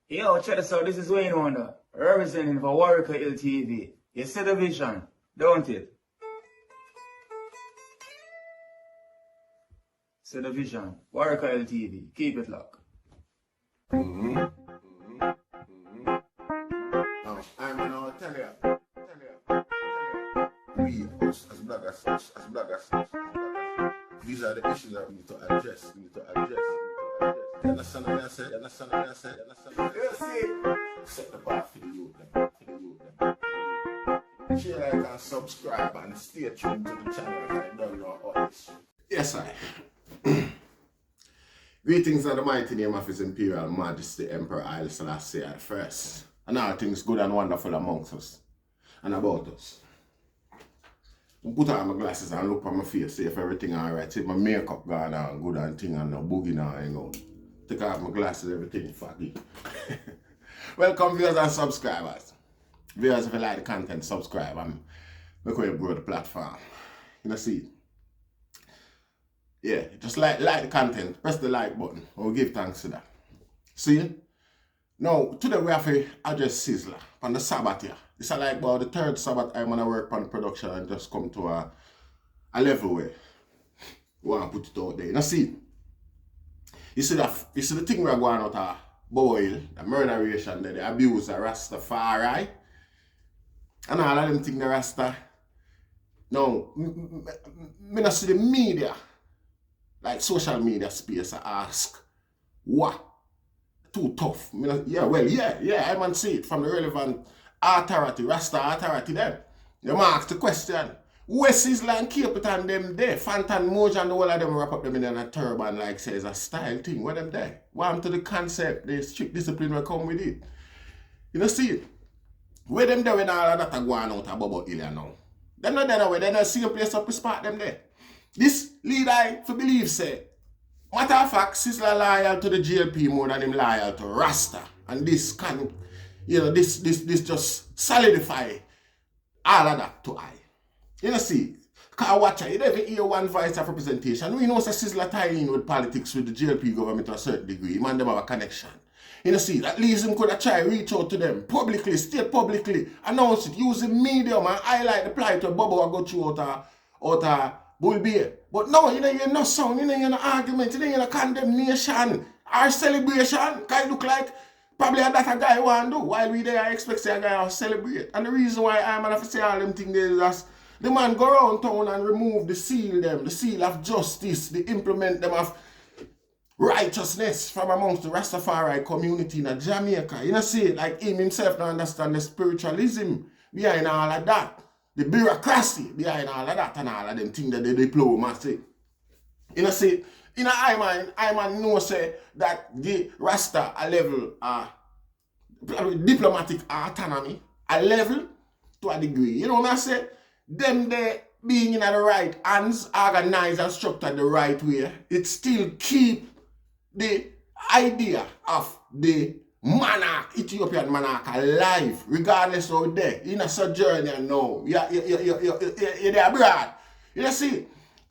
Yo, check this out. This is Wayne Wonder, representing for Warrior LTV. You see the vision, don't it? See the vision. Warrior LTV. Keep it locked. Now, I'm gonna tell you. We, as bloggers, these are the issues that we need to address. You understand what I said? You see? Set the bar for the youth. Share, like, and subscribe, and stay tuned to the channel. I don't know all this. Yes, I. Greetings in the mighty name of His Imperial Majesty Emperor Haile Selassie I first, and all things good and wonderful amongst us and about us. I put on my glasses and look at my face, see if everything alright, see if my makeup gone on good and thing and no boogie now hang out. Take off my glasses, everything foggy. Welcome viewers and subscribers. Viewers, if you like the content, subscribe and make way grow the platform. You know, see. Yeah, just like the content, press the like button. We'll give thanks to that. See? Now, today we have to address Sizzla on the Sabbath here. It's like about the third Sabbath I'm gonna work on production and just come to a level where we want to put it out there. Now see, you see the thing we're going out of Bobo, the murderation, the abuse of Rastafari, and all of them things the Rasta. Now, me not see the media, like social media space, I ask, what? Too tough. Yeah, I man see it from the relevant authority, Rasta authority then. You ask the question, where Sizzla and keep it on them there? Fantan Moja and all of them wrap up them in a turban like says a style thing. Where them there? What to the concept, the strict discipline will come with it. You know see it? Where them there when all of that are going out of Bobo Ilya now? They're not there away, they're not see a place up to spot them there. This lead I for believe say, matter of fact, Sizzla loyal to the GLP more than him loyal to Rasta. And this can, you know, this just solidify all of that to I. You know see, because watch it, you never hear one voice of representation. We know that Sizzla tie in with politics with the GLP government to a certain degree. Man, them have a connection. You know see, at least him could have tried reach out to them publicly, state publicly, announce it, use the medium and highlight the plight of Bobo and go through out Bull Bear. But no, you know, you're no sound, you know, you're no argument, you know, you're no condemnation or celebration. Because it look like probably that a guy want to do. While we there, I expect a guy to celebrate. And the reason why I'm going to say all them things is that the man go around town and remove the seal of justice, the implement them of righteousness from amongst the Rastafari community in Jamaica. You know, see, like him himself don't understand the spiritualism behind all of that. The bureaucracy behind all of that and all of them things that the diplomacy. You know, see, in I man know say that the Rasta a level diplomatic autonomy, a level to a degree. You know what I say? Them they being in the right hands, organized and structured the right way, it still keep the idea of the monarch, Ethiopian monarch alive, regardless of there, in a sojourner now, you're there abroad. You know, see,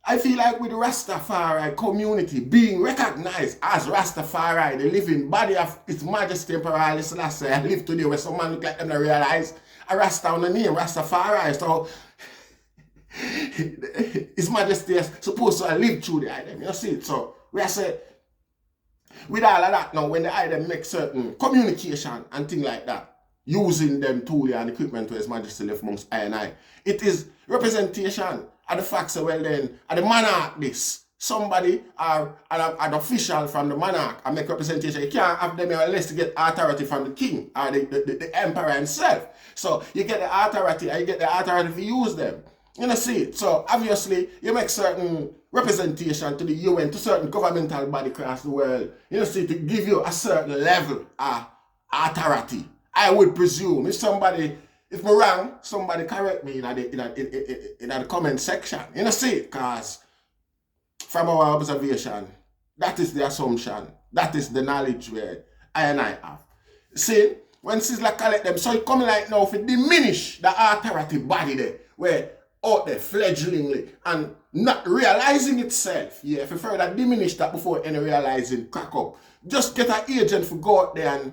I feel like with the Rastafari community being recognized as Rastafari, the living body of His Majesty Emperor Haile Selassie, I live today where some man look like them to realize a Rasta on the name, Rastafari, so His Majesty is supposed to live through the item, you know, see, so we are saying, with all of that now, when the item make certain communication and things like that, using them tools and equipment to His Majesty left amongst I and I, it is representation of the facts that well then, of the monarch this. Somebody or an official from the monarch and make representation. You can't have them unless you get authority from the king or the emperor himself. So you get the authority and you get the authority to use them. You know, see it. So obviously you make certain representation to the UN, to certain governmental body across the world, you know, see, to give you a certain level of authority. I would presume if I'm wrong, somebody correct me in the comment section. You know, see, because from our observation, that is the assumption, that is the knowledge where I and I have. See, when Sizzla collect them, so it come like now to diminish the authority body there, where out there fledglingly and not realizing itself. Yeah, if you further diminish that before any realizing crack up, just get an agent to go out there and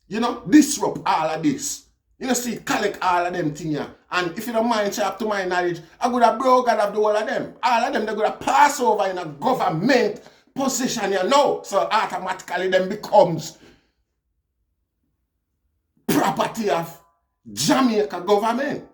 You know, disrupt all of this. You know, see, collect all of them things here. And if you don't mind, sharp to my knowledge, I could have broke out of the whole of them. All of them, they're going to pass over in a government position here now. So automatically them becomes property of Jamaica government.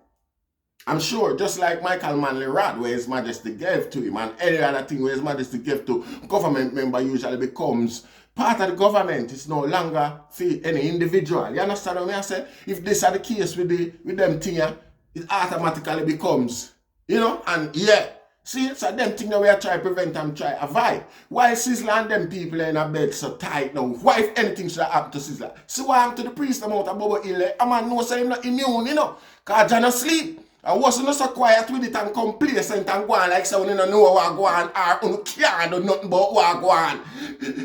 I'm sure, just like Michael Manley Rad, where His Majesty gave to him, and any other thing where His Majesty gave to government member usually becomes part of the government. It's no longer for any individual. You understand what I say? If this are the case with them thing, it automatically becomes, you know, and yeah. See, so them thing that we are trying to prevent and try to avoid. Why Sizzla and them people in a bed so tight now? Why if anything should happen to Sizzla? See what happened to the priest about a Bobo ill? A man knows him not immune, you know. Because John asleep. I wasn't so quiet with it and complacent and go on like so you don't know what go on or you can't do nothing but what go on.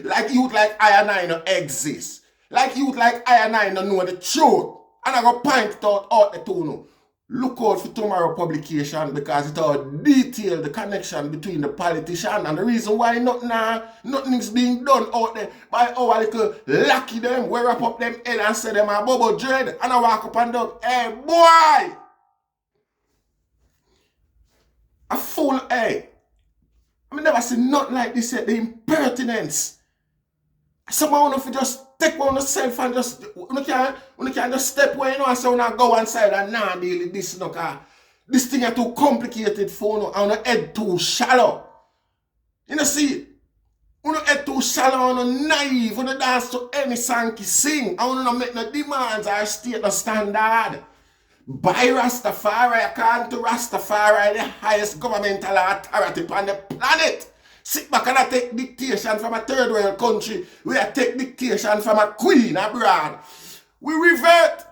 Like youth like I and I no exist. Like youth like I and I no know the truth. And I go point it out the two no. Look out for tomorrow publication because it all detail the connection between the politician and the reason why nothing's being done out there by our little lucky them, we wrap up them head and say them a Bobo dread and I walk up and down, hey boy! A fool, hey! I never seen nothing like this yet, the impertinence. Someone if you just take one yourself and just you can't just step away, you know, and so now go inside and nah deal with this, you know, cause this thing is too complicated for you and your head too shallow. You know, see, your head too shallow and naive, you dance to any song you sing, and you don't make no demands or state no standard. By Rastafari, according to Rastafari, the highest governmental authority on the planet. Sit back and I take dictation from a third world country. We take dictation from a queen abroad. We revert.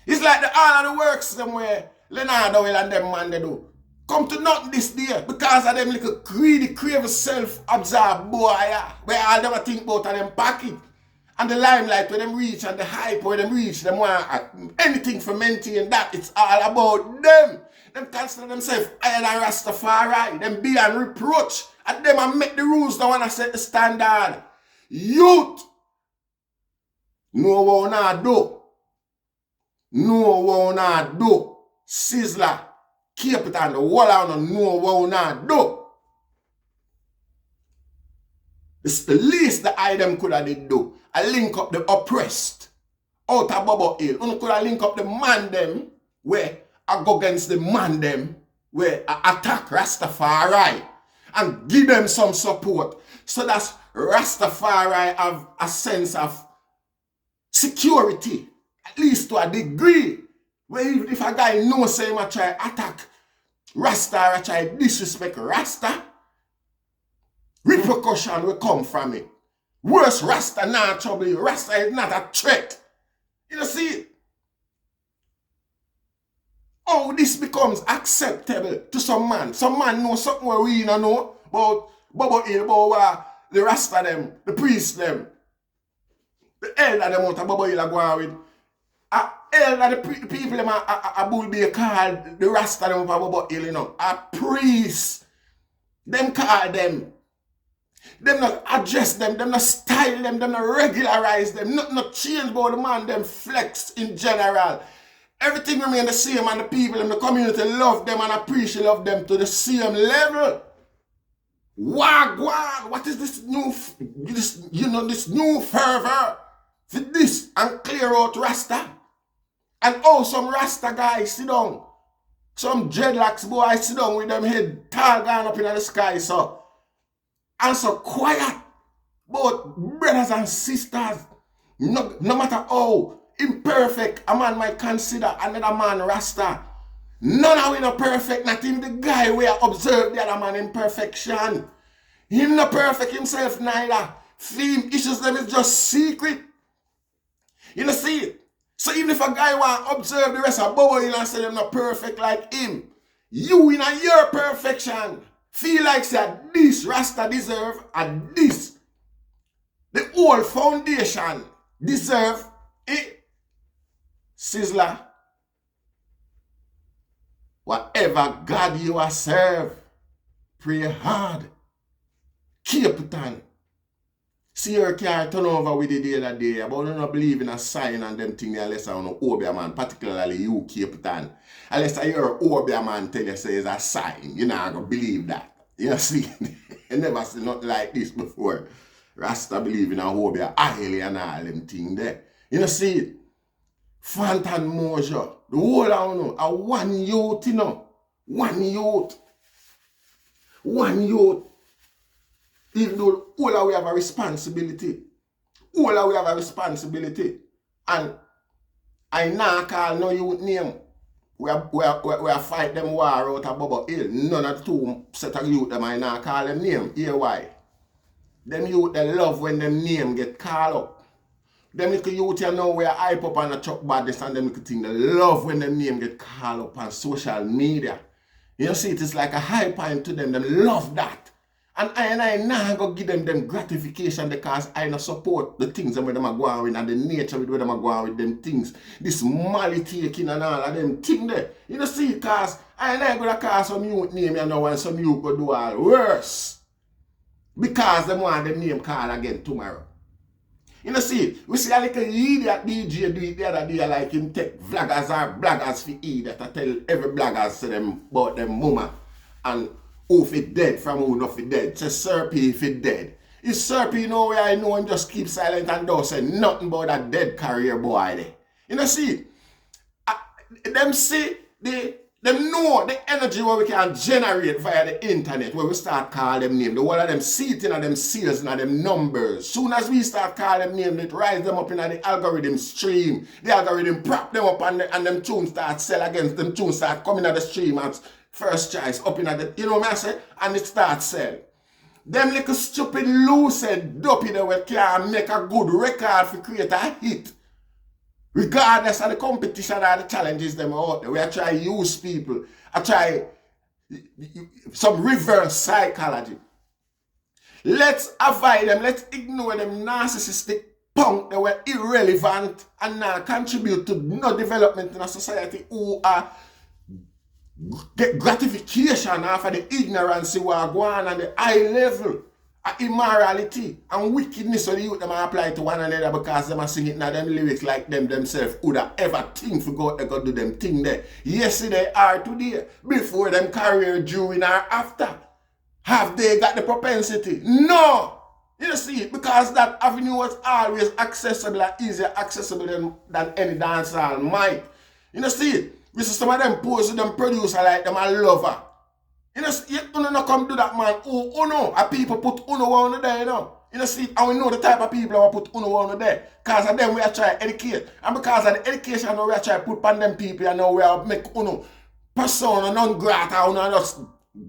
It's like all of the works somewhere Leonardo will and them man they do. Come to nothing this day because of them little greedy, craven, self-absorbed boy where all them think about them pocket. And the limelight where them reach and the hype where them reach, them want anything for maintain that. It's all about them. Them consider themselves higher than Rastafari. Them beyond reproach. And them and make the rules that want to set the standard. Youth. No one not do. No one not do. Sizzla. Keep it on the wall and no one not do. It's the least the item could have did do. I link up the oppressed. Out of Bobo Hill. You could have link up the man them where I go against the man them where I attack Rastafari and give them some support. So that Rastafari have a sense of security, at least to a degree. Where even if a guy knows say him I try attack Rasta or try disrespect Rasta, repercussion will come from it. Worse, Rasta not trouble you. Rasta is not a threat. You know, see, oh, this becomes acceptable to some man. Some man know something where we don't know about Bobo Hill, about the Rasta them, the priest them, the elder them out of Bobo Hill are going with. Elder the people them a bull be called the Rasta them out of Bobo Hill, you know. A priest. Them call them. Them not address them not style them not regularize them, not change about the man, them flex in general. Everything remain the same and the people in the community love them and appreciate love them to the same level. Wagwan, what is this new fervor for this and clear out Rasta? And oh, some Rasta guys sit down. Some dreadlocks boys sit down with them head tall gone up in the sky so. And so quiet, both brothers and sisters, no matter how imperfect a man might consider another man Rasta, none of we not perfect, not even the guy we observe the other man imperfection. Him not perfect himself neither. Theme issues them is just secret. You know see it? So even if a guy want to observe the rest of Bobo and say them not perfect like him, you in your perfection feel like say this Rasta deserve and this. The whole foundation deserve it. Sizzla, whatever God you are serve, pray hard, keep it on, See your car turn over with it the other day, but you don't believe in a sign and them thing unless I know Obia man, particularly you Cape Town. Unless I hear Obia man tell you say it's a sign, you're not gonna believe that. You see, you never seen nothing like this before. Rasta believe in a Obia highly and all them thing there. You know see it? Fantan Mojo, the whole I know, a one youth, you know. One youth. One youth. Even though all of we have a responsibility. All of we have a responsibility. And I now call no youth name. We are fight them war out of Bobo Hill. None of the two set of youth them I now call them name. Hear why? Them youth they love when them name get called up. Them little youth you know we are hype up on the truck badness and them little thing. They love when them name get called up on social media. You see, it is like a high point to them. They love that. And I now go give them gratification because I not support the things that them are going with and the nature with where them are going with them things. This molly taking and all of them things there. You know see, cause I gonna call some youth name you know and some youth go do all worse. Because them want them name call again tomorrow. You know see, we see a little idiot DJ do it the other day like him take vloggers or bloggers for idiot. I tell every blogger say them about them mama and who fit dead from who not fit dead. Say Serpy fit dead. Is Serpy you know where I know him just keep silent and don't say nothing about that dead career boy there. You know see, them see them know the energy where we can generate via the internet where we start calling them name. The one of them see it in them sales and them numbers. Soon as we start calling them name, it rise them up in the algorithm stream. The algorithm prop them up and them tunes start sell against them tunes start coming at the stream as first choice up in the, you know what I say? And it starts sell. Them little stupid lucid dopey that can make a good record for create a hit. Regardless of the competition or the challenges them out there, we are trying to use people. I try some reverse psychology. Let's avoid them. Let's ignore them narcissistic punk that were irrelevant and not contribute to no development in a society who are get gratification after the ignorance we are going on the high level. Immorality and wickedness of the youth them apply to one another because them are singing in them lyrics like them themselves would have ever think for God they go do them thing there. Yesterday or today, before them career, during or after. Have they got the propensity? No! You know see, because that avenue was always accessible and easier accessible than any dancehall might. You know see, we see some of them pose with them producer like them a lover. You know, you don't come do that, man. Oh no, and people put uno on there, you know. You know, see, and we know the type of people who put uno on there. Because of them, we are trying to educate. And because of the education, we are trying to put on them people, and now we are make uno persona non grata, uno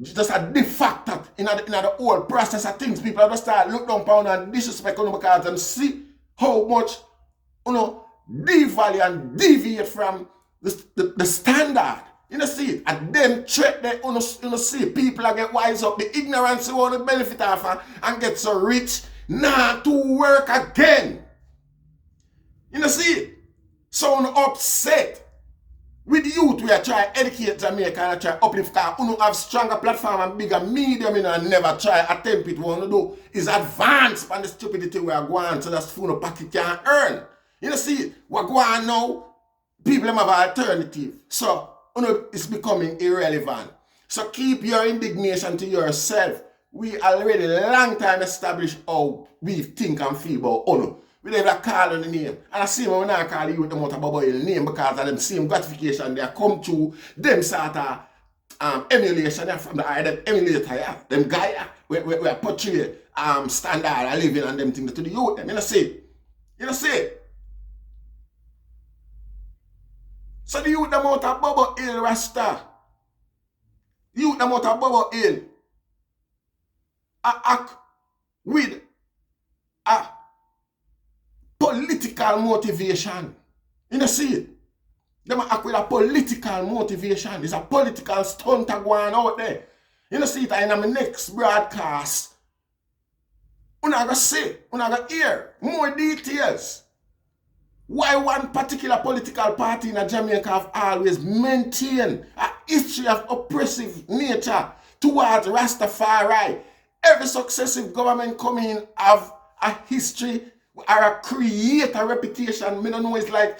just a de facto in the whole process of things. People have to start look down upon and disrespect uno because them see how much uno devalue and deviate from the standard. You know see it, and them threat they you know see people are get wise up, the ignorance you want to benefit off and get so rich, nah to work again. You know see it? So I'm upset with the youth we are trying to educate Jamaica and try to uplift because you have stronger platform and bigger medium you know, and never try attempt it. What we do is advance on the stupidity we are going so that's full of pocket can earn. You know see it? We're going now, people have an alternative. So it's becoming irrelevant. So keep your indignation to yourself. We already long time established how we think and feel about Uno. We never call on the name. And I see when we not call you with the motor Bobo name because of them same gratification they come to them sort of emulation from the eye, them emulator, yeah. Them guy we portray standard of living and them things to the youth. Them, you know see? You know see? So the youth them out of Bobo Hill, Rasta. Youth them out of Bobo Hill. Act with a political motivation. You know see it? Them act with a political motivation. It's a political stunt going out there. You know see it in my next broadcast. I'm going to say, I'm going to hear more details. Why one particular political party in Jamaica have always maintained a history of oppressive nature towards Rastafari. Every successive government coming have a history or create a reputation. Me don't know, it's like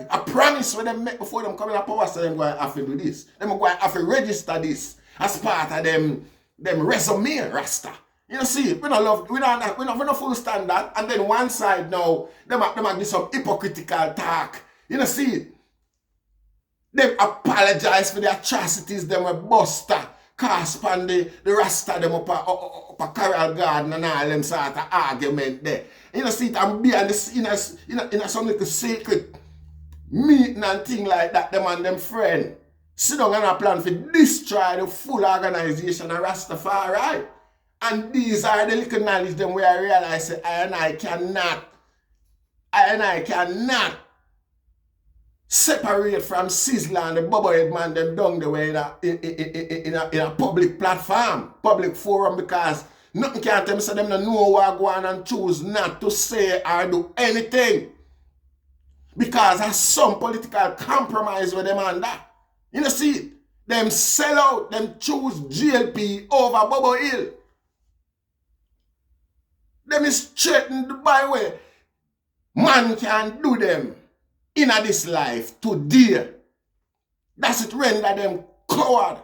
a promise where them make before them come in a power, so them go and have to do this. Them go and have to register this as part of them resume, Rasta. You know, see, we don't full standard, and then one side now, them give some hypocritical talk. You know, see, them apologize for the atrocities them were buster cast upon the Rasta them up a Carol Garden and all them sort of argument there. You know, see it and be in some little secret meeting and thing like that, them and them friend sit down and a plan for destroy the full organization of Rastafari. And these are the little knowledge them where I realize that I cannot separate from Sizzla and the Bobo head man them down the way in a public platform, public forum, because nothing can tell me so them no know what go on and choose not to say or do anything. Because there's some political compromise with them and that. You know, see, them sell out, them choose GLP over Bobo Hill. Them is threatened by way man can do them in this life today. That's it render them coward,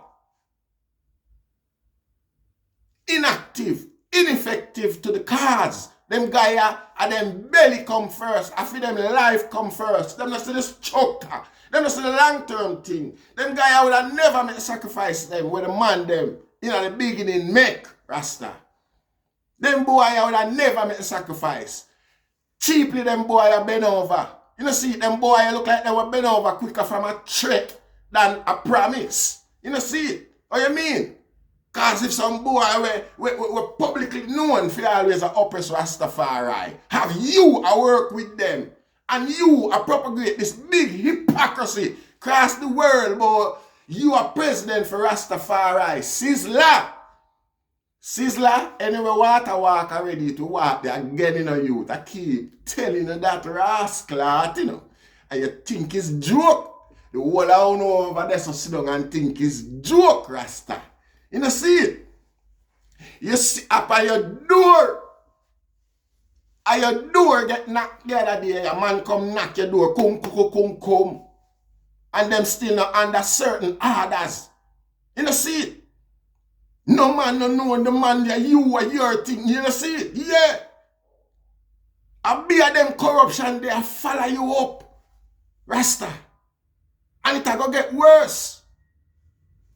inactive, ineffective to the cause. Them guy and them belly come first. I feel them life come first. Them not see the structure. Them not see the long-term thing. Them guy would have never make sacrifice them with the man them in the beginning make, Rasta. Them boy would have never make sacrifice. Cheaply them boy are been over. You know, see, them boy look like they were been over quicker from a trick than a promise. You know, see it? What you mean? Because if some boy were publicly known for always oppress Rastafari, have you a work with them, and you a propagate this big hypocrisy across the world, boy, you are president for Rastafari, Sizzla. Sizzla, anyway, water walk ready to walk there again in a youth. I keep telling you that rascal, you know. And you think it's joke. The whole I know over there so sit down and think it's joke, Rasta. You know, see it? You see up at your door. At your door get knocked the other day. A man come knock your door. Come. And them still not under certain orders. You know, see it? No man no know the man that you or your thing. You know, see it? Yeah. A be of them corruption, they follow you up. Rasta. And it go get worse.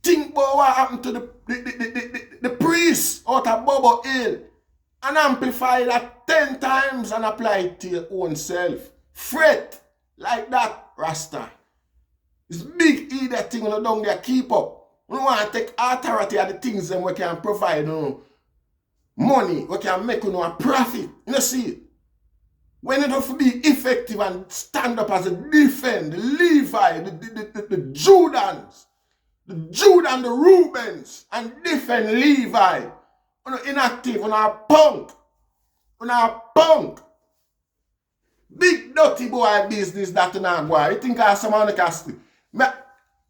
Think about what happened to the priest out of Bobo Hill. And amplify that 10 times and apply it to your own self. Fret like that, Rasta. It's big idiot thing when you down there keep up. We want to take authority of the things that we can provide money, we can make a profit. You know, see it? When it have to be effective and stand up as a defend, the Levi, the Judans, the Judah and the Reubens, and defend Levi. Inactive, punk. Punk. Big dirty boy business that boy. You think I have someone can still.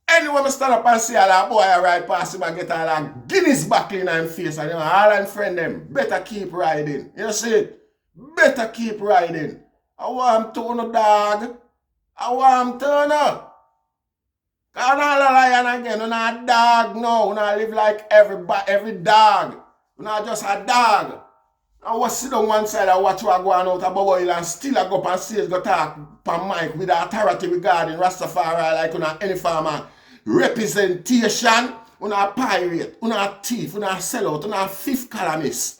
Anyone will stand up and say that boy ride past him and get all that Guinness back in his face and all and friend them. Better keep riding. You see it? Better keep riding. I want to turn a dog. I want to turn up. Because I'm not a lion again. I'm not a dog now. I'm not live like every dog. I'm not just a dog. I was sit on one side and watch what going out of Bobo Hill and still I go up and say go talk on mic with the authority regarding Rastafari like any farmer. Representation, a pirate, a thief, a sellout, a fifth columnist.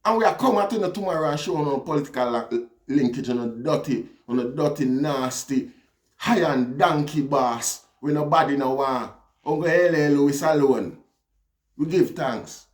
And we are coming to tomorrow and showing on political linkage on a dirty, nasty, high and donkey boss. We nobody no want. Uncle L. Lewis alone. We give thanks.